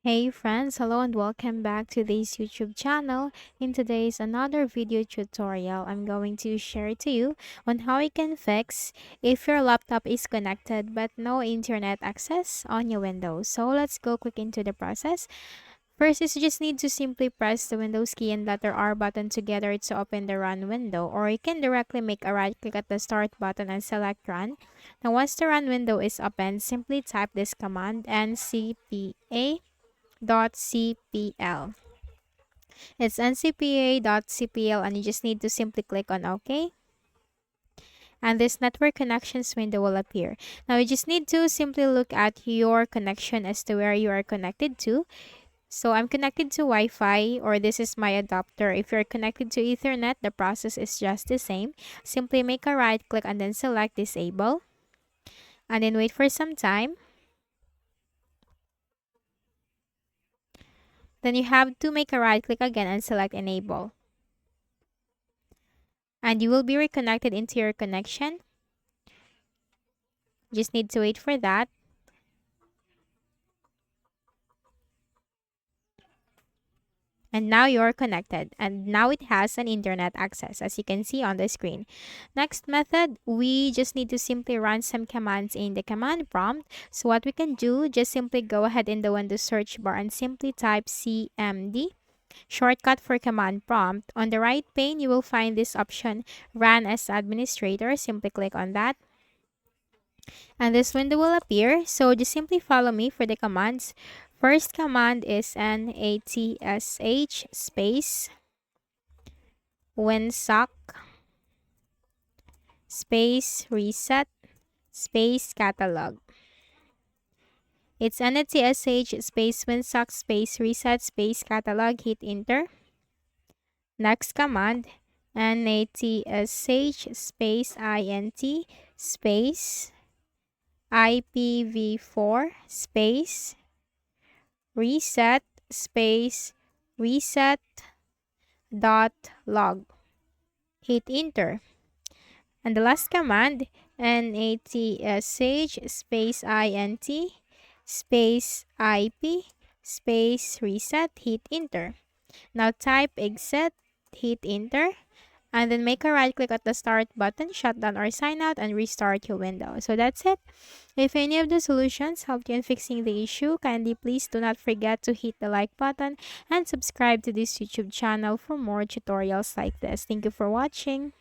Hey friends, hello and welcome back to this YouTube channel. In today's another video tutorial, I'm going to share to you on how you can fix if your laptop is connected but no internet access on your Windows. So let's go quick into the process. First is you just need to simply press the Windows key and letter R button together to open the Run window, or you can directly make a right click at the Start button and select Run. Now once the Run window is open, simply type this command ncpa.cpl. It's ncpa.cpl and you just need to simply click on OK. And this network connections window will appear. Now you just need to simply look at your connection as to where you are connected to. So I'm connected to Wi-Fi, or this is my adapter. If you're connected to Ethernet, the process is just the same. Simply make a right click and then select disable. And then wait for some time. Then you have to make a right click again and select enable. And you will be reconnected into your connection. Just need to wait for that. And now you're connected, and now it has an internet access as you can see on the screen. Next method, we just need to simply run some commands in the command prompt. So what we can do, just simply go ahead in the Windows search bar and simply type cmd, shortcut for command prompt. On the right pane, you will find this option, run as administrator. Simply click on that. And this window will appear. So just simply follow me for the commands. First command is NATSH space winsock space reset space catalog. It's NATSH space winsock space reset space catalog. Hit enter. Next command, NATSH space INT space IPv4 space reset space reset dot log. Hit enter. And the last command, NATSH space INT space IP space reset. Hit enter. Now type exit, hit enter, and then make a right click at the start button, shut down or sign out, and restart your window. So that's it. If any of the solutions helped you in fixing the issue, kindly please do not forget to hit the like button and subscribe to this YouTube channel for more tutorials like this. Thank you for watching.